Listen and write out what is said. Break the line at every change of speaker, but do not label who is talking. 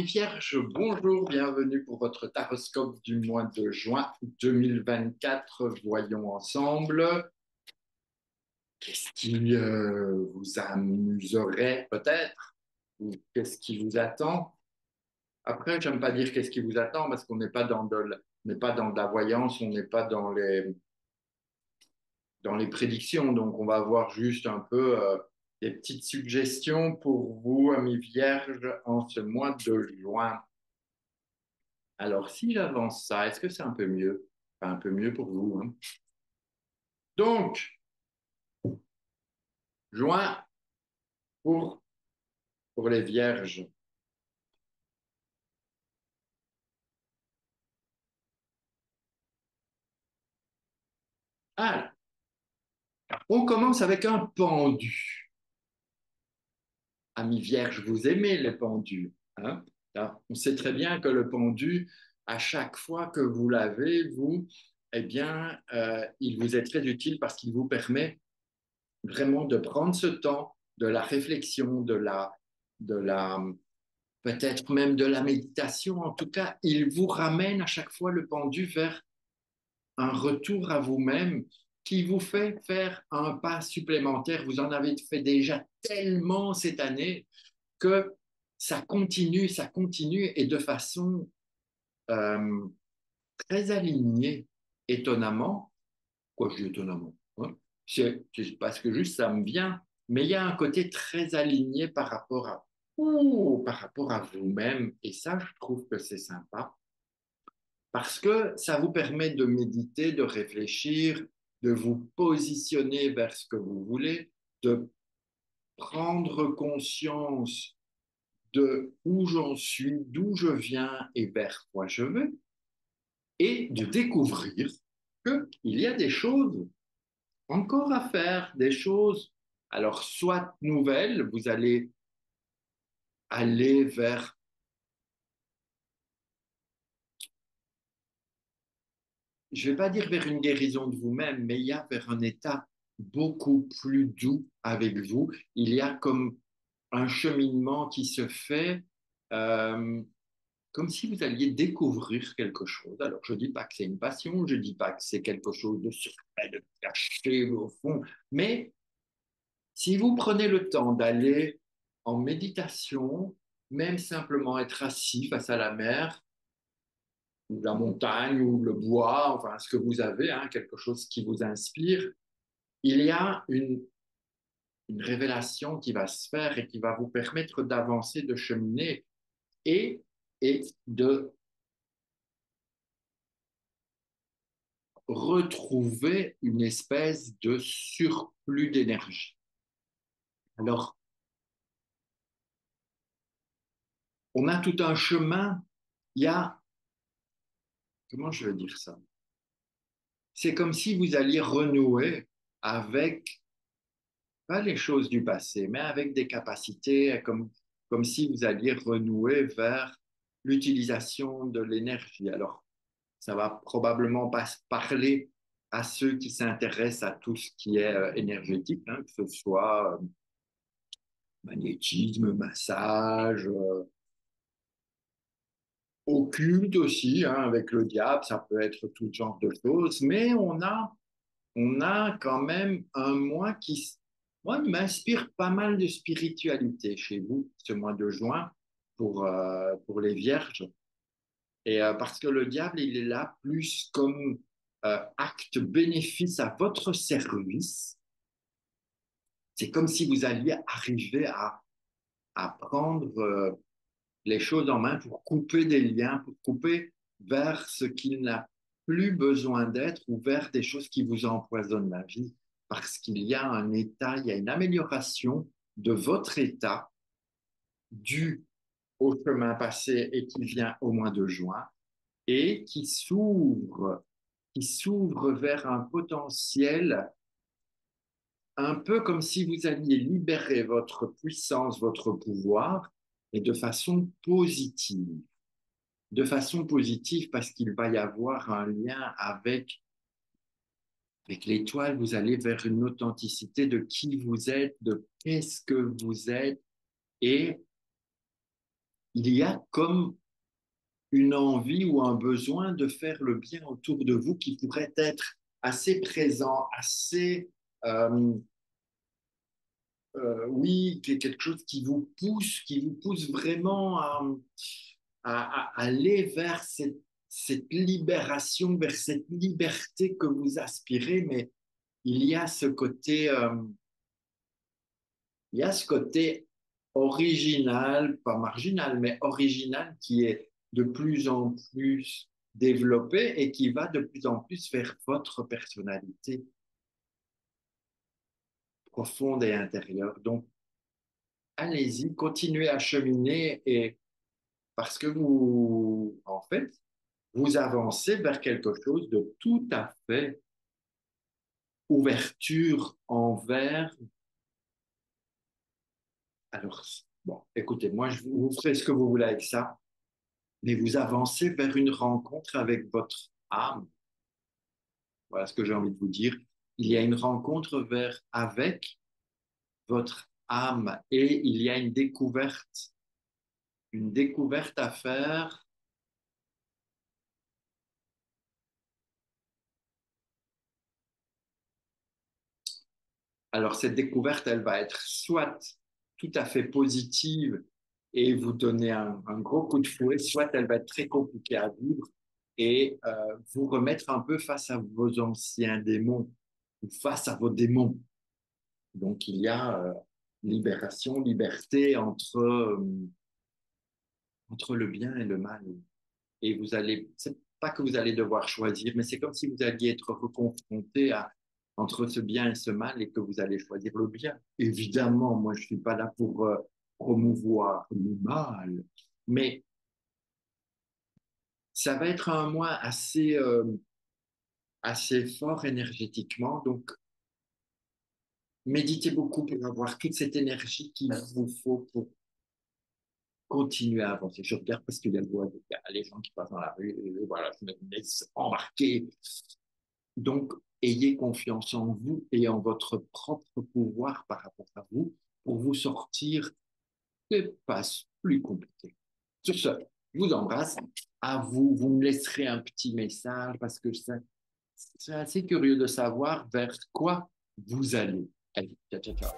Vierges, bonjour, bienvenue pour votre taroscope du mois de juin 2024. Voyons ensemble. Qu'est-ce qui vous amuserait peut-être? Ou qu'est-ce qui vous attend? Après, j'aime pas dire qu'est-ce qui vous attend parce qu'on n'est pas on n'est pas dans de la voyance, on n'est pas dans les prédictions. Donc, on va avoir juste un peu des petites suggestions pour vous, amis Vierges, en ce mois de juin. Alors, si j'avance ça, est-ce que c'est un peu mieux? Enfin, un peu mieux pour vous, hein. Donc, juin pour, pour les vierges. Alors, on commence avec un pendu. Amis vierges, vous aimez les pendus, hein? Alors, on sait très bien que le pendu, à chaque fois que vous l'avez, vous, eh bien, il vous est très utile parce qu'il vous permet vraiment de prendre ce temps de la réflexion, de la peut-être même de la méditation. En tout cas, il vous ramène à chaque fois le pendu vers un retour à vous-même qui vous fait faire un pas supplémentaire. Vous en avez fait déjà tellement cette année que ça continue et de façon euh, très alignée, étonnamment. Quoi, je dis étonnamment, hein? C'est parce que juste ça me vient, mais il y a un côté très aligné par rapport à vous-même, et ça, je trouve que c'est sympa, parce que ça vous permet de méditer, de réfléchir, de vous positionner vers ce que vous voulez, de prendre conscience de où j'en suis, d'où je viens et vers quoi je vais, et de découvrir qu'il y a des choses encore à faire, des choses, alors soit nouvelles, vous allez aller vers, je ne vais pas dire vers une guérison de vous-même, mais il y a vers un état beaucoup plus doux avec vous. Il y a comme un cheminement qui se fait, euh, comme si vous alliez découvrir quelque chose. Alors, je ne dis pas que c'est une passion, je ne dis pas que c'est quelque chose de secret, de caché au fond, mais si vous prenez le temps d'aller en méditation, même simplement être assis face à la mer, ou la montagne, ou le bois, enfin ce que vous avez, hein, quelque chose qui vous inspire, il y a une révélation qui va se faire et qui va vous permettre d'avancer, de cheminer et, et de retrouver une espèce de surplus d'énergie. Alors, on a tout un chemin, il y a, comment je veux dire ça? C'est comme si vous alliez renouer avec, pas les choses du passé, mais avec des capacités, comme si vous alliez renouer vers l'utilisation de l'énergie. Alors, ça va probablement pas parler à ceux qui s'intéressent à tout ce qui est énergétique, hein, que ce soit magnétisme, massage, occulte aussi, hein, avec le diable, ça peut être tout genre de choses, mais on a quand même un mois moi, il m'inspire pas mal de spiritualité chez vous, ce mois de juin, pour les vierges. Et parce que le diable, il est là plus comme acte bénéfice à votre service. C'est comme si vous alliez arriver à prendre les choses en main pour couper des liens, pour couper vers ce qu'il n'a plus besoin d'être ou vers des choses qui vous empoisonnent la vie. Parce qu'il y a un état, il y a une amélioration de votre état dû au chemin passé et qui vient au mois de juin et qui s'ouvre vers un potentiel un peu comme si vous alliez libérer votre puissance, votre pouvoir, et de façon positive parce qu'il va y avoir un lien avec l'étoile, vous allez vers une authenticité de qui vous êtes, de qu'est-ce que vous êtes, et il y a comme une envie ou un besoin de faire le bien autour de vous qui pourrait être assez présent, assez, euh, oui, quelque chose qui vous pousse vraiment à aller vers cette libération, vers cette liberté que vous aspirez, mais il y a ce côté, il y a ce côté original, pas marginal, mais original qui est de plus en plus développé et qui va de plus en plus vers votre personnalité profonde et intérieure. Donc, allez-y, continuez à cheminer et parce que vous, en fait, vous avancez vers quelque chose de tout à fait ouverture envers. Alors, bon, écoutez, moi, je vous ferez ce que vous voulez avec ça, mais vous avancez vers une rencontre avec votre âme. Voilà ce que j'ai envie de vous dire. Il y a une rencontre avec votre âme et il y a une découverte à faire. Alors, cette découverte, elle va être soit tout à fait positive et vous donner un gros coup de fouet, soit elle va être très compliquée à vivre et vous remettre un peu face à vos anciens démons ou face à vos démons. Donc, il y a libération, liberté entre le bien et le mal. Et vous allez, c'est pas que vous allez devoir choisir, mais c'est comme si vous alliez être reconfronté entre ce bien et ce mal et que vous allez choisir le bien. Évidemment, moi, je suis pas là pour promouvoir le mal, mais ça va être un mois assez fort énergétiquement. Donc, méditez beaucoup pour avoir toute cette énergie qu'il vous faut pour continuer à avancer. Je regarde parce qu'il y a les gens qui passent dans la rue, et voilà, je me laisse embarquer. Donc, ayez confiance en vous et en votre propre pouvoir par rapport à vous pour vous sortir des passes plus compliquées. Sur ce, je vous embrasse. À vous, vous me laisserez un petit message parce que c'est assez curieux de savoir vers quoi vous allez. Allez, ciao, ciao, ciao.